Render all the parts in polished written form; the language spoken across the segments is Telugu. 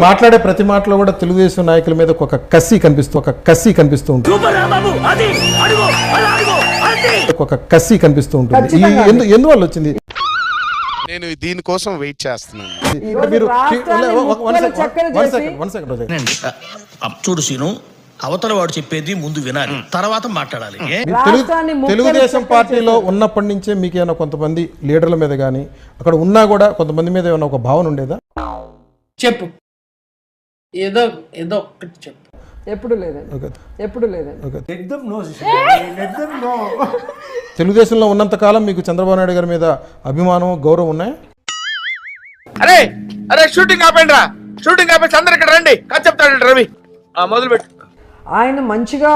మాట్లాడే ప్రతి మాటలో కూడా తెలుగుదేశం నాయకుల మీద ఒక కసి కనిపిస్తూ ఉంటుంది. ఒక కసి కనిపిస్తూ ఉంటుంది. ఎందువల్ల వచ్చింది? నేను దీనికోసం వెయిట్ చేస్తున్నాను. మీరు చూడు సీను, అవతల వాడు చెప్పేది ముందు వినాలి, తర్వాత మాట్లాడాలి. తెలుగుదేశం పార్టీలో ఉన్నప్పటి నుంచే మీకు ఏమైనా కొంతమంది లీడర్ల మీద కానీ అక్కడ ఉన్నా కూడా కొంతమంది మీద ఏమైనా ఒక భావన ఉండేదా? చెప్పు, ఏదో ఒక్కటి చెప్పు. ఎప్పుడు లేదండి. తెలుగుదేశంలో ఉన్నంత కాలం మీకు చంద్రబాబు నాయుడు గారి మీద అభిమానం, గౌరవం ఉన్నాయా? అరే షూటింగ్ ఆపండి రా, షూటింగ్ ఆపేసి అందరు ఇక్కడ రండి, కథ చెప్తాడు రవి. మొదలుపెట్టు. ఆయన మంచిగా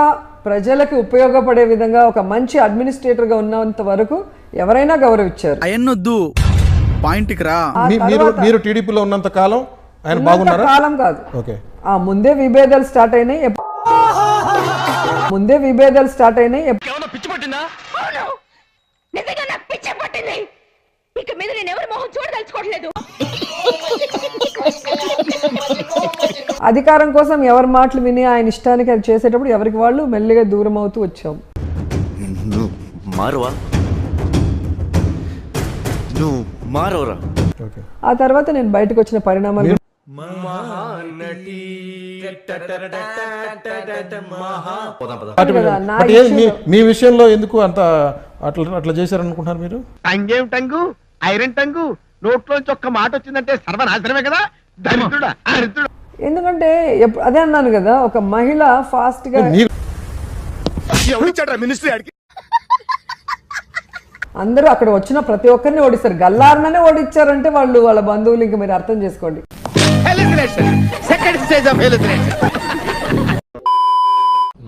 ప్రజలకు ఉపయోగపడే విధంగా ఒక మంచి అడ్మినిస్ట్రేటర్ గా ఉన్నంత వరకు ఎవరైనా గౌరవించారు. అయన్నొద్దు, పాయింట్కి రా. మీరు టీడీపీలో ఉన్నంత కాలం ఆయన బాగున్నారా? కాలం కాదు. ఓకే. ముందే విభేదాలు స్టార్ట్ అయినాయి. పిచ్చి పట్టిందా? నిజంగా నాకు పిచ్చి పట్టింది. ఇక మీద నేను ఎవరి మొహం చూడదలుచుకోవట్లేదు. అధికారం కోసం ఎవరి మాటలు విని ఆయన ఇష్టానికి అది చేసేటప్పుడు ఎవరికి వాళ్ళు మెల్లిగా దూరం అవుతూ వచ్చాం. ఆ తర్వాత నేను బయటకు వచ్చిన పరిణామాలు మీ విషయంలో ఎందుకు అంత అట్లా చేశారనుకుంటున్నారు మీరు? టంగేం టంగు, ఐరన్ టంగు, నోట్లోంచి ఒక్క మాట వచ్చిందంటే సర్వనాశనమే కదా. ఎందుకంటే అదే అన్నాను కదా, ఒక మహిళ ఫాస్ట్ గా అందరూ అక్కడ వచ్చిన ప్రతి ఒక్కరిని ఓడిస్తారు. గల్లారననే ఓడిచ్చారంటే వాళ్ళు వాళ్ళ బంధువులు, ఇంకా మీరు అర్థం చేసుకోండి.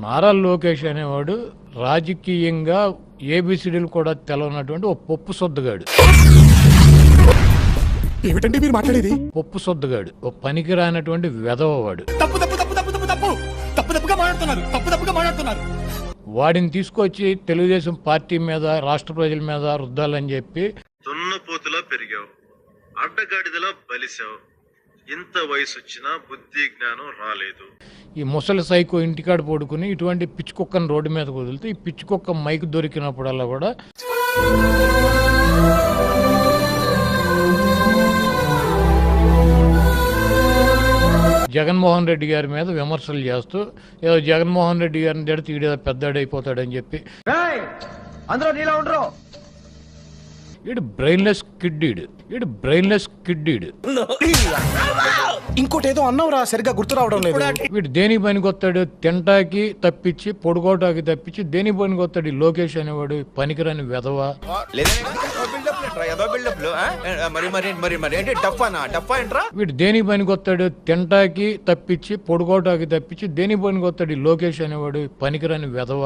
నారా లోకేష్ అనేవాడు రాజకీయంగా ఏబిసిడీలు కూడా తెలవనటువంటి ఒక పప్పు సొద్దుగాడు. ఏమిటండి మీరు మాట్లాడేది? పప్పు సొద్దుగాడు, ఒక పనికి రానటువంటి వెధవవాడు. వాడిని తీసుకొచ్చి తెలుగుదేశం పార్టీ మీద, రాష్ట్ర ప్రజల మీద రుద్దాలని చెప్పి దున్నపోతులా పెరిగావు, అడ్డగాడిదలా బలిసావు, ఇంత వయసు వచ్చినా బుద్ధి జ్ఞానం రాలేదు. ఈ ముసలి సైకో ఇంటికాడ పడుకుని ఇటువంటి పిచ్చి కుక్కను రోడ్డు మీద వదిలితే ఈ పిచ్చి కుక్క మైక్ దొరికినప్పుడల్లా కూడా జగన్మోహన్ రెడ్డి గారి మీద విమర్శలు చేస్తూ ఏదో జగన్మోహన్ రెడ్డి గారిని తిడితే ఈడేదో పెద్దాడైపోతాడని చెప్పి అందరూ నీలా ఉండరు. ఈడు బ్రెయిన్లెస్ కిడ్డీడు. ఇంకోటి ఏదో అన్నావురా, సరిగ్గా గుర్తు రావడం లేదు. వీడు దేనికి పనికొస్తాడు? తింటాకి తప్పించి, పొడుకోటాకి తప్పించి దేనికి పనికొస్తాడు? ఈ లోకేష్ అనేవాడు పనికిరాని వెధవ. వీడు దేనికి పనికొస్తాడు? తింటాకి తప్పించి, పొడుకోటాకి తప్పించి దేనికి పనికొస్తాడు? ఈ లోకేష్ అనేవాడు పనికిరాని వెధవ.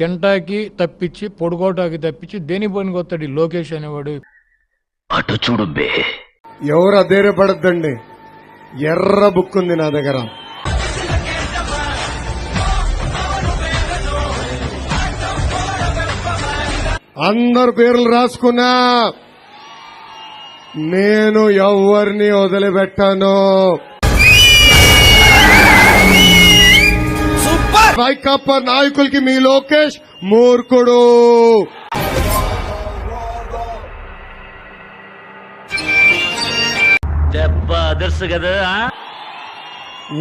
తింటాకి తప్పించి, పొడుకోటాకి తప్పించి దేనికి పనికొస్తాడు? ఈ లోకేష్ అనేవాడు. అటు చూడు బే, ఎవరు అధైర్యపడద్దండి, ఎర్ర బుక్ ఉంది నా దగ్గర. అందరు పేర్లు రాసుకున్నా, నేను ఎవరిని వదిలిపెట్టాను. వైకాపా నాయకులకి మీ లోకేష్ మూర్ఖుడు.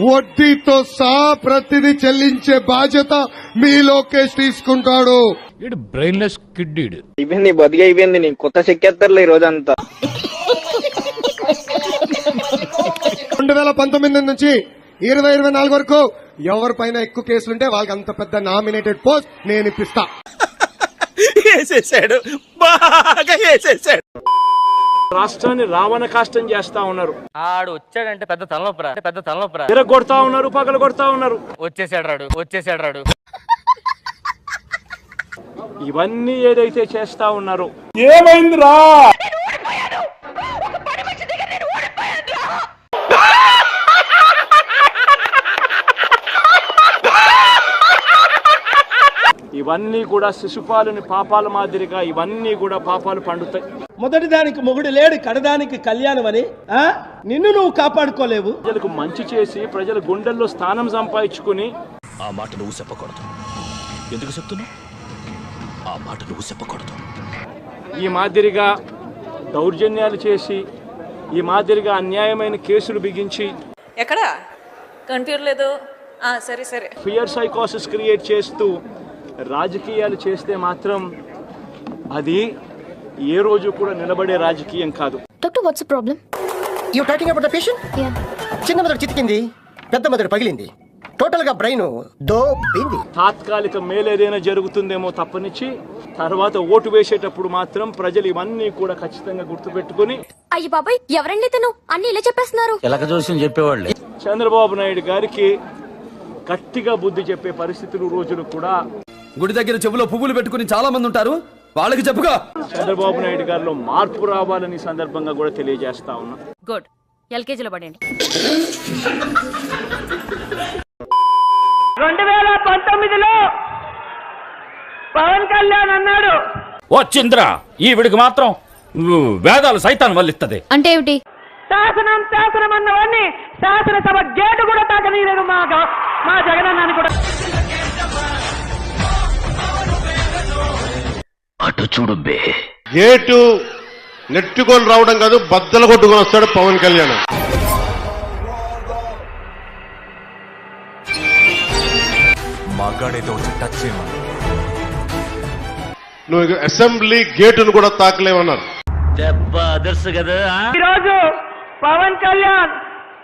వడ్డీతో సహా ప్రతిదీ చెల్లించే బాధ్యత మీ లోకేష్ తీసుకుంటాడు. వీడు బ్రెయిన్లెస్ కిడ్డీడు. అయిపోయింది, బతిగా అయిపోయింది. నేను కొత్త చెక్కేస్తారులే ఈ రోజంతా. 2019 నుంచి 2024 వరకు ఎవరిపైన ఎక్కువ కేసులుంటే వాళ్ళకి అంత పెద్ద నామినేటెడ్ పోస్ట్ నేను ఇప్పిస్తా. రాష్ట్రాన్ని రావణ కాష్టం చేస్తా ఉన్నారు. ఆడు వచ్చాడంటే పెద్ద తలనొప్పరా తిరగొడతా ఉన్నారు, పగలు కొడతా ఉన్నారు. వచ్చేసాడు రాడు. ఇవన్నీ ఏదైతే చేస్తా ఉన్నారో ఏమైందిరా? ఇవన్నీ కూడా శిశుపాలుని పాపాల మాదిరిగా ఇవన్నీ కూడా పాపాలు పండుతాయి. మొదటి దానికి మొగుడు లేడు, కడదానికి కళ్యాణం అని నిన్ను నువ్వు కాపాడుకోలేవు. ప్రజలకు మంచి చేసి ప్రజల గుండెల్లో స్థానం సంపాదించుకుని ఆ మాట నువ్వు చెప్పకూడదు. ఎందుకు చెప్తున్నావు? ఆ మాట నువ్వు చెప్పకూడదు. ఈ మాదిరిగా దౌర్జన్యాలు చేసి ఈ మాదిరిగా అన్యాయమైన కేసులు బిగించి ఎక్కడ కనిపించలేదు. సరే సరే. ఫియర్ సైకోసిస్ క్రియేట్ చేస్తూ రాజకీయాలు చేస్తే మాత్రం అది ఏ రోజు కూడా నిలబడే రాజకీయం కాదు. Doctor what's the problem? You talking about the patient? చిన్న మెదడు చితికింది, పెద్ద మెదడు పగిలింది, టోటల్ గా బ్రెయిన్ దోబింది. తాత్కాలిక మేలేదైనా జరుగుతుందేమో తప్పనిచ్చి తర్వాత ఓటు వేసేటప్పుడు మాత్రం ప్రజలు ఇవన్నీ కూడా ఖచ్చితంగా గుర్తుపెట్టుకుని అయ్య బాబాయ్ ఎవరండి తను అన్ని ఇలా చెప్పేస్తున్నారు. ఎలక జోస్యం చెప్పేవాళ్ళే. చంద్రబాబు నాయుడు గారికి గట్టిగా బుద్ధి చెప్పే పరిస్థితులు రోజులు కూడా గుడి దగ్గర చెవులో పువ్వులు పెట్టుకుని చాలా మంది ఉంటారు, వాళ్ళకి చెప్పుగా. చంద్రబాబు నాయుడు గారిలో మార్పు రావాలని సందర్భంగా కూడా తెలియజేస్తా ఉన్నా. గుడ్. ఎల్కేజీలో పడండి. 2019లో పవన్ కళ్యాణ్ అన్నాడు, వచ్చింద్రా ఈవిడికి మాత్రం వేదాలు సైతాన్ వల్లిస్తుంది. అంటే ఏమిటి? శాసనం శాసనం అన్నవాడిని శాసనసభ గేటు కూడా తాకనీయలేదు మా జగనన్నాని కూడా. అటు చూడు బే. గేటు నెట్టుకొని రావడం కాదు, బద్దలు కొట్టుకొని వస్తాడు పవన్ కళ్యాణ్. మగాడైతే వచ్చి టచ్ చేయమని నువ్వు అసెంబ్లీ గేటును కూడా తాకలేవన్నారు. దెబ్బ అదర్సు కదా. ఈరోజు పవన్ కళ్యాణ్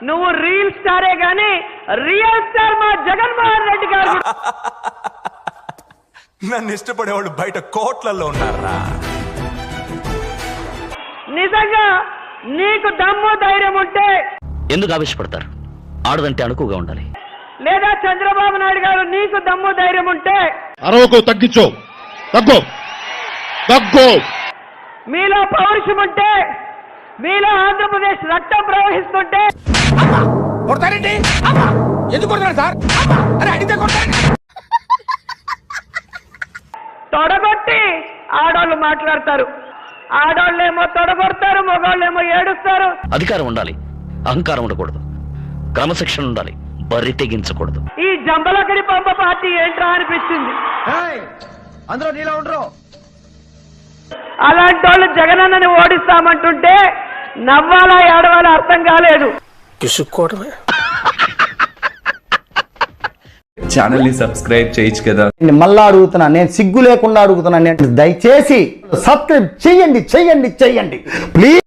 నువ్వు రీల్ స్టారే గాని రియల్ స్టార్ మా జగన్మోహన్ రెడ్డి గారు. నన్ను ఇష్టపడేవాళ్ళు బయట కోట్లలో ఉన్నారా? నిజంగా నీకు దమ్ము ధైర్యం ఉంటే ఎందుకు ఆవేశపడతారు? ఆడదంటే అణుకుగా ఉండాలి. లేదా చంద్రబాబు నాయుడు గారు నీకు దమ్ము ధైర్యం ఉంటే అరవకు, తగ్గించో, తగ్గు తగ్గు. మీలో పౌరుషం ఉంటే, మీలో ఆంధ్రప్రదేశ్ రక్తం ప్రవహిస్తుంటే తొడగొట్టి ఆడోళ్ళు మాట్లాడతారు. ఆడోళ్ళేమో తొడగొడతారు, మగవాళ్ళేమో ఏడుస్తారు. అధికారం ఉండాలి, అహంకారం ఉండకూడదు. క్రమశిక్షణ ఉండాలి, బరి తెగించకూడదు. ఈ జంబలకడి పంప పార్టీ ఏంట్రా అనిపించింది. అందరూ నీలా ఉండరు. అలాంటి వాళ్ళు జగనన్నని ఓడిస్తామంటుంటే నవ్వాలా ఏడవాలా అర్థం కాలేదు. ఛానల్ ని సబ్స్క్రైబ్ చేయొచ్చు కదా. మళ్ళా అడుగుతున్నా, నేను సిగ్గు లేకుండా అడుగుతున్నా, దయచేసి సబ్స్క్రైబ్ చెయ్యండి చెయ్యండి చెయ్యండి ప్లీజ్.